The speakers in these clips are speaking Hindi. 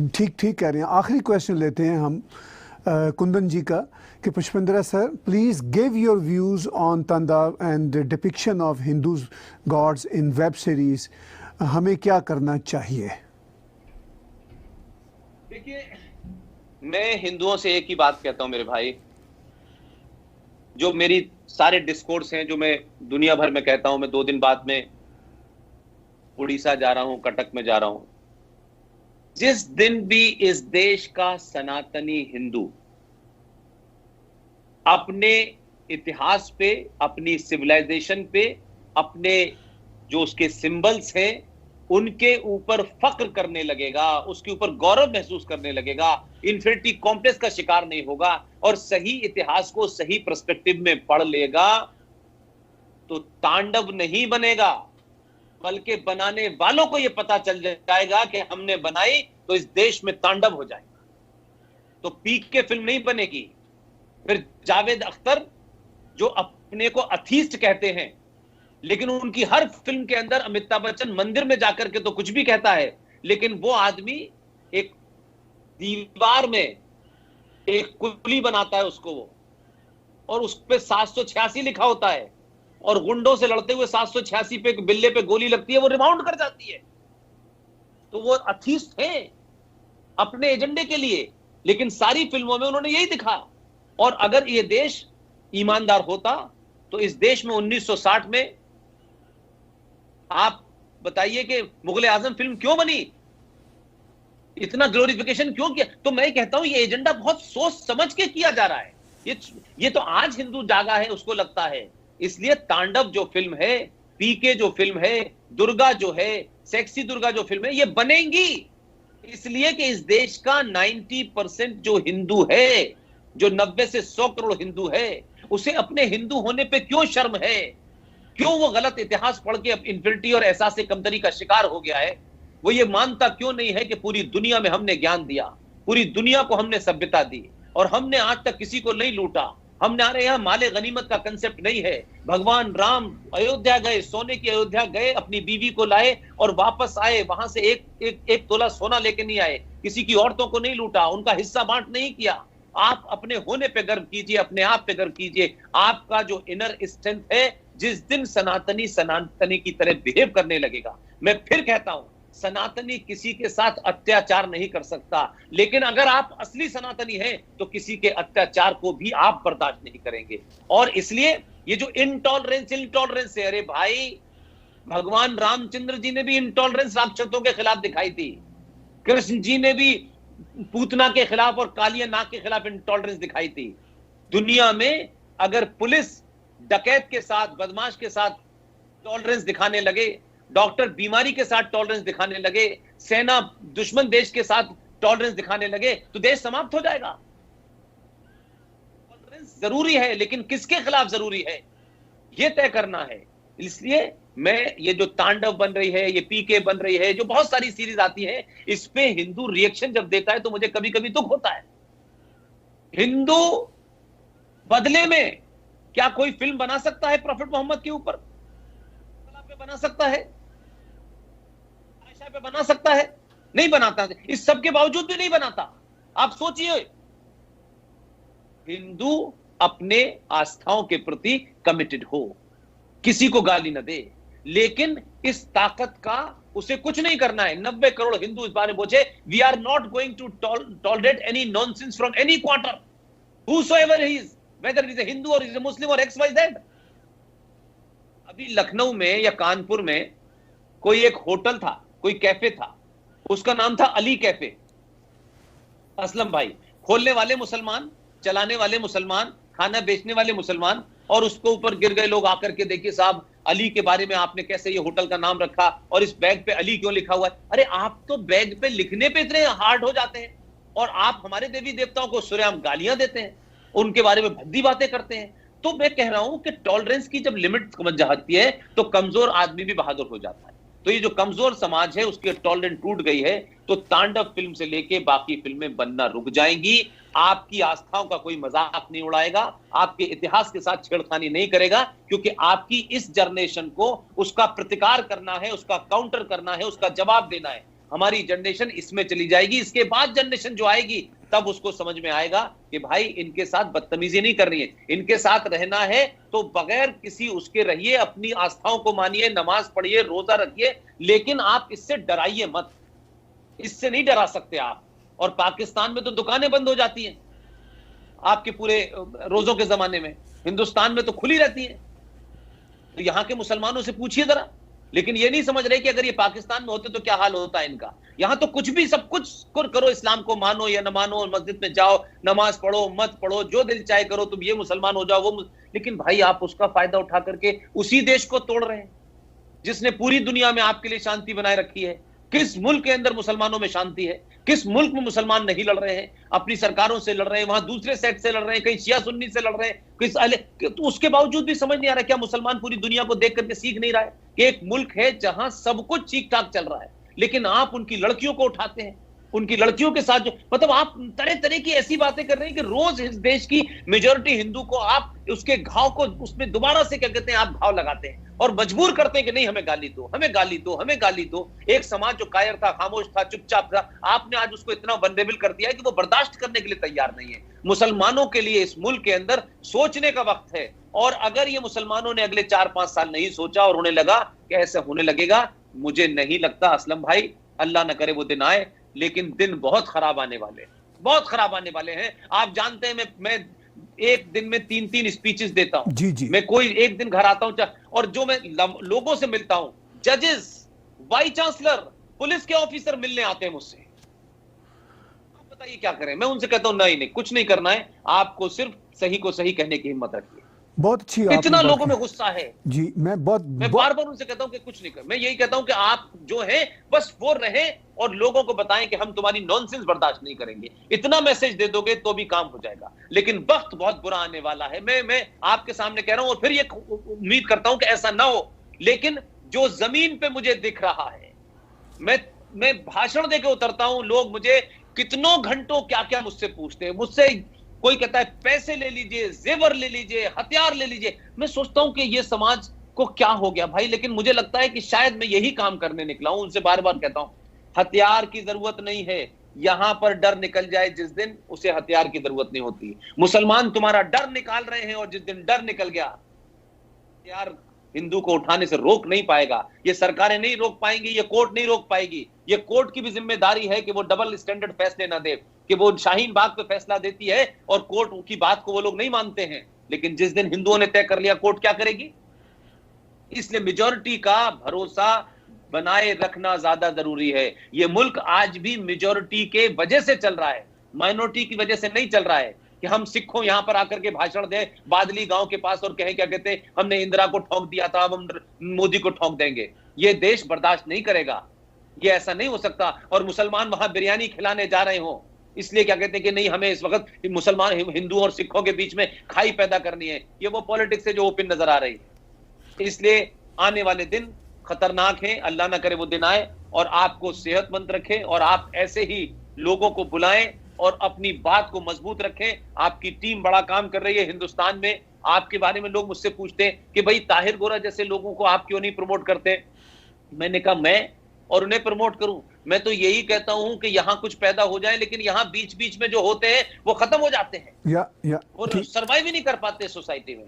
ठीक ठीक कह रहे हैं। आखिरी क्वेश्चन लेते हैं हम कुंदन जी का कि Pushpendra sir, please give your views on Tandav and depiction of Hindu gods in web series. हमें क्या करना चाहिए? देखिए, मैं हिंदुओं से एक ही बात कहता हूं मेरे भाई, जो मेरी सारे डिस्कोर्स हैं जो मैं दुनिया भर में कहता हूं। मैं 2 दिन बाद में उड़ीसा जा रहा हूं, कटक में जा रहा हूं। जिस दिन भी इस देश का सनातनी हिंदू अपने इतिहास पे, अपनी सिविलाइजेशन पे, अपने जो उसके सिंबल्स हैं उनके ऊपर फक्र करने लगेगा, उसके ऊपर गौरव महसूस करने लगेगा, इन्फिनिटी कॉम्प्लेक्स का शिकार नहीं होगा और सही इतिहास को सही पर्सपेक्टिव में पढ़ लेगा, तो तांडव नहीं बनेगा, बल्कि बनाने वालों को यह पता चल जाएगा कि हमने बनाई तो इस देश में तांडव हो जाएगा। तो पीके फिल्म नहीं बनेगी। फिर जावेद अख्तर जो अपने को अथीस्ट कहते हैं, लेकिन उनकी हर फिल्म के अंदर अमिताभ बच्चन मंदिर में जाकर के तो कुछ भी कहता है, लेकिन वो आदमी एक दीवार में एक कुली बनाता है उसको वो, और उस पे 786 लिखा होता है, और गुंडों से लड़ते हुए 786 पे बिल्ले पे गोली लगती है, वो रिबाउंड कर जाती है। तो वो अथीस्ट हैं अपने एजेंडे के लिए, लेकिन सारी फिल्मों में उन्होंने यही दिखा। और अगर ये देश ईमानदार होता तो इस देश में 1960 में आप बताइए कि मुगल आजम फिल्म क्यों बनी, इतना ग्लोरिफिकेशन क्यों किया? तो मैं कहता हूं ये एजेंडा बहुत सोच समझ के किया जा रहा है। ये तो आज हिंदू जागा है उसको लगता है। इसलिए तांडव जो फिल्म है, पीके जो फिल्म है, दुर्गा जो है, सेक्सी दुर्गा जो फिल्म है, ये बनेंगी इसलिए कि इस देश का 90% जो हिंदू है, जो 90 से 100 करोड़ हिंदू है, उसे अपने हिंदू होने पे क्यों शर्म है? क्यों वो गलत इतिहास पढ़ के इन्फिनिटी और एहसास कमतरी का शिकार हो गया है? वो ये मानता क्यों नहीं है कि पूरी दुनिया में हमने ज्ञान दिया, पूरी दुनिया को हमने सभ्यता दी, और हमने आज तक किसी को नहीं लूटा। हमने आ रहे यहाँ माले गनीमत का कंसेप्ट नहीं है। भगवान राम अयोध्या गए, सोने की अयोध्या गए, अपनी बीवी को लाए और वापस आए, वहां से एक तोला सोना लेके नहीं आए, किसी की औरतों को नहीं लूटा, उनका हिस्सा बांट नहीं किया। आप अपने होने पे गर्व कीजिए, अपने आप पे गर्व कीजिए। आपका जो इनर स्ट्रेंथ है, जिस दिन सनातनी की तरह बिहेव करने लगेगा, मैं फिर कहता हूं, सनातनी किसी के साथ अत्याचार नहीं कर सकता, लेकिन अगर आप असली सनातनी हैं तो किसी के अत्याचार को भी आप बर्दाश्त नहीं करेंगे। और इसलिए ये जो इंटॉलरेंस है, अरे भाई, भगवान रामचंद्र जी ने भी इंटॉलरेंस राक्षसों के खिलाफ दिखाई थी, कृष्ण जी ने भी पूतना के खिलाफ और कालिया नाग के खिलाफ इंटॉलरेंस दिखाई थी। दुनिया में अगर पुलिस डकैत के साथ, बदमाश के साथ टॉलरेंस दिखाने लगे, डॉक्टर बीमारी के साथ टॉलरेंस दिखाने लगे, सेना दुश्मन देश के साथ टॉलरेंस दिखाने लगे, तो देश समाप्त हो जाएगा। टॉलरेंस जरूरी है, लेकिन किसके खिलाफ जरूरी है यह तय करना है। इसलिए मैं ये जो तांडव बन रही है, ये पीके बन रही है, जो बहुत सारी सीरीज आती है, इस पे हिंदू रिएक्शन जब देता है तो मुझे कभी कभी दुख होता है। हिंदू बदले में क्या कोई फिल्म बना सकता है प्रॉफिट मोहम्मद के ऊपर? पे बना सकता है, आयशा पे बना सकता है? नहीं बनाता। इस सब के बावजूद भी नहीं बनाता। आप सोचिए, हिंदू अपने आस्थाओं के प्रति कमिटेड हो, किसी को गाली न दे, लेकिन इस ताकत का उसे कुछ नहीं करना है। 90 करोड़ हिंदू इस बारे में पूछे, we are not going to tolerate any nonsense from any quarter, whosoever he is, whether he is a Hindu or he is a Muslim or XYZ। अभी लखनऊ में या कानपुर में कोई एक होटल था, कोई कैफे था, उसका नाम था अली कैफे। असलम भाई, खोलने वाले मुसलमान, चलाने वाले मुसलमान, खाना बेचने वाले मुसलमान, और उसको ऊपर गिर गए लोग आकर के, देखिए साहब अली के बारे में आपने कैसे ये होटल का नाम रखा, और इस बैग पे अली क्यों लिखा हुआ है? अरे आप तो बैग पे लिखने पे इतने हार्ड हो जाते हैं, और आप हमारे देवी देवताओं को सुरेआम गालियां देते हैं, उनके बारे में भद्दी बातें करते हैं। तो मैं कह रहा हूं कि टॉलरेंस की जब लिमिट समझ जाती है तो कमजोर आदमी भी बहादुर हो जाता है। तो ये जो कमजोर समाज है उसकी टॉलरेंस टूट गई है, तो तांडव फिल्म से लेके बाकी फिल्में बनना रुक जाएंगी। आपकी आस्थाओं का कोई मजाक नहीं उड़ाएगा, आपके इतिहास के साथ छेड़खानी नहीं करेगा, क्योंकि आपकी इस जनरेशन को उसका प्रतिकार करना है, उसका काउंटर करना है, उसका जवाब देना है। हमारी जनरेशन इसमें चली जाएगी। इसके बाद जनरेशन जो आएगी तब उसको समझ में आएगा कि भाई इनके साथ बदतमीजी नहीं करनी है, इनके साथ रहना है तो बगैर किसी उसके रहिए, अपनी आस्थाओं को मानिए, नमाज पढ़िए, रोजा रखिए, लेकिन आप इससे डराइए मत, इससे नहीं डरा सकते आप। और पाकिस्तान में तो दुकानें बंद हो जाती हैं आपके पूरे रोजों के जमाने में, हिंदुस्तान में तो खुली रहती है। तो यहां के मुसलमानों से पूछिए जरा, लेकिन ये नहीं समझ रहे कि अगर ये पाकिस्तान में होते तो क्या हाल होता है इनका। यहां तो कुछ भी सब कुछ करो, इस्लाम को मानो या न मानो, मस्जिद में जाओ, नमाज पढ़ो मत पढ़ो, जो दिल चाहे करो, तुम ये मुसलमान हो जाओ वो लेकिन भाई आप उसका फायदा उठा करके उसी देश को तोड़ रहे हैं जिसने पूरी दुनिया में आपके लिए शांति बनाए रखी है। किस मुल्क के अंदर मुसलमानों में शांति है, किस मुल्क में मुसलमान नहीं लड़ रहे हैं, अपनी सरकारों से लड़ रहे हैं, वहां दूसरे सेट से लड़ रहे हैं, कहीं शिया सुन्नी से लड़ रहे हैं, तो उसके बावजूद भी समझ नहीं आ रहा क्या मुसलमान पूरी दुनिया को देख करके सीख नहीं रहा है कि एक मुल्क है जहां सब कुछ ठीक ठाक चल रहा है, लेकिन आप उनकी लड़कियों को उठाते हैं, उनकी लड़कियों के साथ जो मतलब आप तरह तरह की ऐसी बातें कर रहे हैं कि रोज इस देश की मेजॉरिटी हिंदू को आप उसके घाव को उसमें दोबारा से क्या कहते हैं आप घाव लगाते हैं और मजबूर करते हैं कि नहीं हमें गाली दो, हमें गाली दो, हमें गाली दो। एक समाज जो कायर था, खामोश था, चुपचाप था, आपने आज उसको इतना वल्नरेबल कर दिया है कि वो बर्दाश्त करने के लिए तैयार नहीं है। मुसलमानों के लिए इस मुल्क के अंदर सोचने का वक्त है, और अगर ये मुसलमानों ने अगले 4-5 साल नहीं सोचा और उन्हें लगा कि ऐसा होने लगेगा, मुझे नहीं लगता असलम भाई, अल्लाह न करे वो दिन आए, लेकिन दिन बहुत खराब आने वाले हैं, बहुत खराब आने वाले हैं। आप जानते हैं मैं एक दिन में 3-3 स्पीचेस देता हूं जी जी। मैं कोई एक दिन घर आता हूं और जो मैं लोगों से मिलता हूं, जजेस, वाइस चांसलर, पुलिस के ऑफिसर मिलने आते हैं मुझसे, आप बताइए क्या करें। मैं उनसे कहता हूं नहीं कुछ नहीं करना है, आपको सिर्फ सही को सही कहने की हिम्मत रखिए। बहुत अच्छी इतना लोगों में गुस्सा है जी। मैं बार बार उनसे कहता हूं कि कुछ नहीं कर, मैं यही कहता हूं कि आप जो है बस वो रहे और लोगों को बताएं कि हम तुम्हारी नॉनसेंस बर्दाश्त नहीं करेंगे। इतना मैसेज दे दोगे तो भी काम हो जाएगा, लेकिन वक्त बहुत बुरा आने वाला है। मैं आपके सामने कह रहा हूं और फिर ये उम्मीद करता हूं कि ऐसा ना हो, लेकिन जो जमीन पे मुझे दिख रहा है, मैं भाषण देके उतरता हूं, लोग मुझे कितनों घंटों क्या क्या मुझसे पूछते हैं। मुझसे कोई कहता है पैसे ले लीजिए, जेवर ले लीजिए, हथियार ले लीजिए। मैं सोचता हूं कि ये समाज को क्या हो गया भाई, लेकिन मुझे लगता है कि शायद मैं यही काम करने निकला हूं। उनसे बार बार कहता हूं हथियार की जरूरत नहीं है, यहां पर डर निकल जाए जिस दिन, उसे हथियार की जरूरत नहीं होती। मुसलमान तुम्हारा डर निकाल रहे हैं और जिस दिन डर निकल गया, हथियार हिंदू को उठाने से रोक नहीं पाएगा। ये सरकारें नहीं रोक पाएंगी, ये कोर्ट नहीं रोक पाएगी। ये कोर्ट की भी जिम्मेदारी है कि वो डबल स्टैंडर्ड फैसले ना दे, कि वो शाहीन बाग पे फैसला देती है और कोर्ट की बात को वो लोग नहीं मानते हैं, लेकिन जिस दिन हिंदुओं ने तय कर लिया, कोर्ट क्या करेगी। इसलिए मेजॉरिटी का भरोसा बनाए रखना ज्यादा जरूरी है। ये मुल्क आज भी मेजॉरिटी के वजह से चल रहा है, माइनॉरिटी की वजह से नहीं चल रहा है कि हम सिखों यहां पर आकर के भाषण दें बादली गांव के पास और कहें क्या कहते हैं हमने इंदिरा को ठोक दिया था, अब हम मोदी को ठोक देंगे। ये देश बर्दाश्त नहीं करेगा, ये ऐसा नहीं हो सकता। और मुसलमान वहां बिरयानी खिलाने जा रहे हो, इसलिए क्या कहते हैं कि नहीं हमें इस वक्त मुसलमान हिंदू और सिखों के बीच में खाई पैदा करनी है, ये वो पॉलिटिक्स है जो ओपन नजर आ रही है। इसलिए आने वाले दिन खतरनाक है, अल्लाह ना करे वो दिन आए और आपको सेहतमंद रखें और आप ऐसे ही लोगों को बुलाएं और अपनी बात को मजबूत रखें। आपकी टीम बड़ा काम कर रही है हिंदुस्तान में। आपके बारे में लोग मुझसे पूछते हैं कि भाई ताहिर गोरा जैसे लोगों को आप क्यों नहीं प्रमोट करते। मैंने कहा मैं और उन्हें प्रमोट करूं, मैं तो यही कहता हूं कि यहां कुछ पैदा हो जाए, लेकिन यहां बीच बीच में जो होते हैं वो खत्म हो जाते हैं और सर्वाइव ही नहीं कर पाते सोसाइटी में।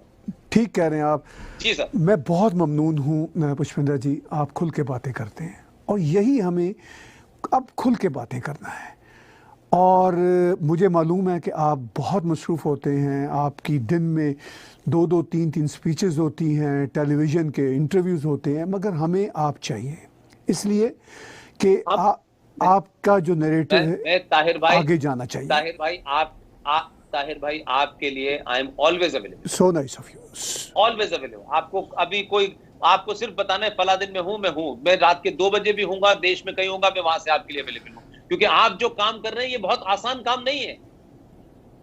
ठीक कह रहे हैं आप जी सर। मैं बहुत ममनून हूं पुष्पेंद्र जी, आप खुल के बातें करते हैं और यही हमें अब खुल के बातें करना है। और मुझे मालूम है कि आप बहुत मसरूफ़ होते हैं, आपकी दिन में 2-2, 3-3 स्पीचेस होती हैं, टेलीविज़न के इंटरव्यूज़ होते हैं, मगर हमें आप चाहिए इसलिए कि आपका जो नैरेटिव है ताहिर भाई आगे जाना चाहिए। ताहिर भाई आपके लिए I am always available. So nice of you, always available. आपको अभी कोई आपको सिर्फ बताना है फला दिन में हूं, मैं रात के 2 बजे भी हूंगा, देश में कहीं होगा, मैं वहां से आपके लिए अवेलेबल हूं, क्योंकि आप जो काम कर रहे हैं ये बहुत आसान काम नहीं है।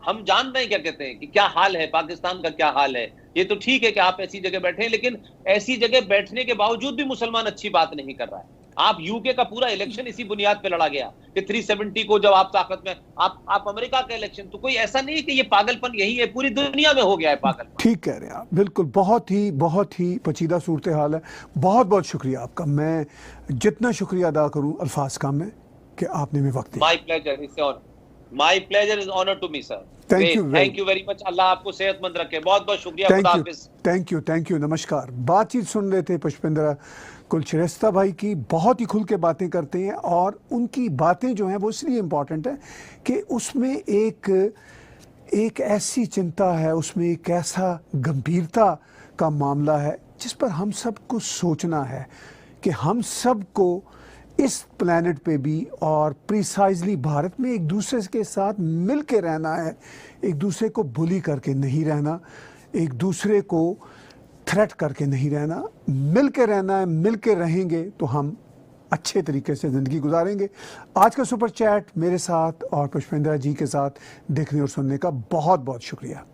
हम जान रहे हैं क्या कहते हैं कि क्या हाल है, पाकिस्तान का क्या हाल है। ये तो ठीक है कि आप ऐसी जगह बैठे हैं, लेकिन ऐसी जगह बैठने के बावजूद भी मुसलमान अच्छी बात नहीं कर रहा है। आप यूके का पूरा इलेक्शन इसी बुनियाद पे लड़ा गया कि 370 को जब आप ताकत में, आप अमेरिका का इलेक्शन, तो कोई ऐसा नहीं है कि ये पागलपन यही है, पूरी दुनिया में हो गया है पागलपन। ठीक कह रहे हैं आप, बिल्कुल। बहुत ही पेचीदा सूरत हाल है। बहुत बहुत शुक्रिया आपका। मैं जितना शुक्रिया अदा करूं अल्फाज कम है कि आपने में वक्त दिया। My pleasure, it's on, my pleasure is honour to me sir. Thank you very much. अल्लाह आपको सेहतमंद रखे। बहुत बहुत शुक्रिया। खुदा हाफिज। Thank you. नमस्कार। बातचीत सुन रहे थे पुष्पेंद्र कुलश्रेष्ठ भाई की। बहुत ही खुल के बातें करते हैं और उनकी बातें जो हैं वो इसलिए इम्पॉर्टेंट है कि उसमें एक ऐसी चिंता है, उसमें एक ऐसा गंभीरता का मामला है जिस पर हम सबको सोचना है कि हम सबको इस प्लैनेट पे भी और प्रिसाइजली भारत में एक दूसरे के साथ मिल के रहना है, एक दूसरे को बुली करके नहीं रहना, एक दूसरे को थ्रेट करके नहीं रहना, मिल के रहना है। मिल के रहेंगे तो हम अच्छे तरीके से ज़िंदगी गुजारेंगे। आज का सुपर चैट मेरे साथ और पुष्पेंद्र जी के साथ देखने और सुनने का बहुत बहुत शुक्रिया।